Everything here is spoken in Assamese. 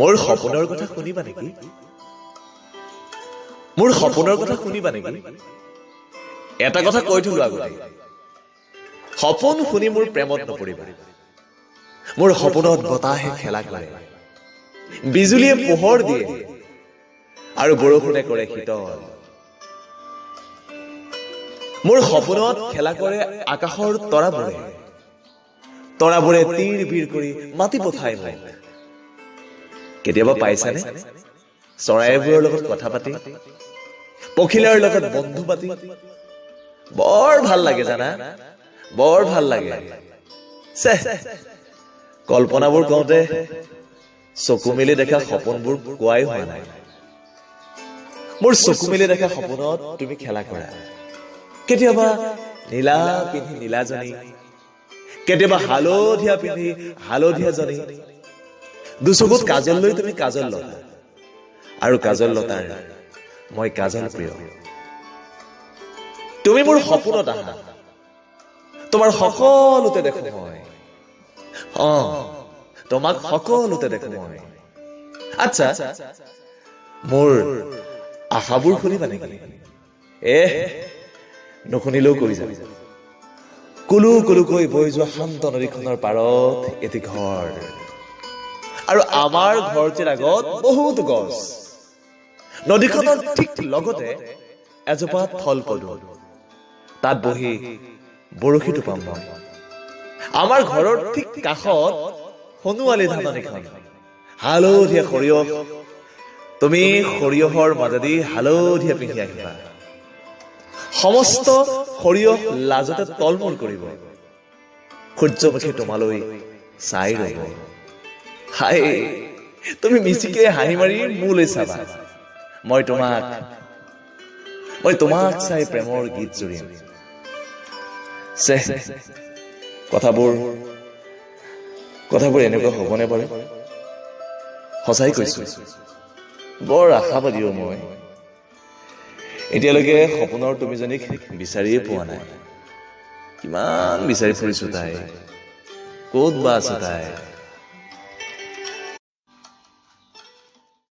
মোৰ সপোনৰ কথা শুনিবা নেকি? মোৰ সপোনৰ কথা শুনিবা নেকি? এটা কথা কৈ থলো আগতে, সপোন শুনি মোৰ প্ৰেমত নপৰিবা। মোৰ সপোনত বতাহে খেলা কৰে, বিজুলীয়ে পোহৰ দিয়ে আৰু বৰষুণে কৰে শীতল। মোৰ সপোনত খেলা কৰে আকাশৰ তৰাবোৰে, তৰাবোৰে তীৰ বীৰ কৰি মাতি পঠাই মোক। কেতিয়াবা পাইছানে চৰাইবোৰৰ লগত কথা পাতি, পখিলাৰ লগত বন্ধু পাতি? বৰ ভাল লাগে জানা, বৰ ভাল লাগে। কল্পনাবোৰ কওঁতে চকু মেলি দেখা সপোনবোৰ কোৱাই হোৱা নাই। মোৰ চকু মেলি দেখা সপোনত তুমি খেলা কৰা, কেতিয়াবা নীলা পিন্ধি নীলাজনী, কেতিয়াবা হালধীয়া পিন্ধি হালধীয়াজনী। দুচকুত কাজল লৈ তুমি কাজল লতা, আৰু কাজল লতাৰ মই কাজল প্ৰিয়। তুমি মোৰ সপোনত আহা, তোমাৰ সকলোতে দেখো মই। তোমাক সকলোতে দেখো মই। আচ্ছা, মোৰ আশাবোৰ শুনিবা নেকি? নুশুনিলেও কৈ যাবি। কুলু কুলুকৈ বৈ যোৱা শান্ত নদীখনৰ পাৰত এটি ঘৰ, আৰু আমাৰ ঘৰটিৰ আগত বহুত গছ। নদীখনৰ ঠিক লগতে এজোপা ফল পদুম, তাত বহি বৰশী টোপাম মই। আমাৰ ঘৰৰ ঠিক কাষত সোণোৱালী ধাননিখন, হালধীয়া সৰিয়হ। তুমি সৰিয়হৰ মাজেদি হালধীয়া পিন্ধি আহিবা, সমস্ত সৰিয়হ লাজতে তলমূল কৰিব। সূৰ্যমুখী তোমালৈ চাই ৰব। হাই, তুমি মিচিকে হাঁহি মাৰি মোলৈ চাবা। মই তোমাক চাই প্ৰেমৰ গীত জুৰিম। কথাবোৰ এনেকুৱা হ'বনে বাৰু? সঁচাই কৈছো, বৰ আশাবাদী মই। এতিয়ালৈকে সপোনৰ তুমিজনীক বিচাৰিয়ে পোৱা নাই। কিমান বিচাৰি ফুৰিছো তাই, ক'ত বা আছে তাই?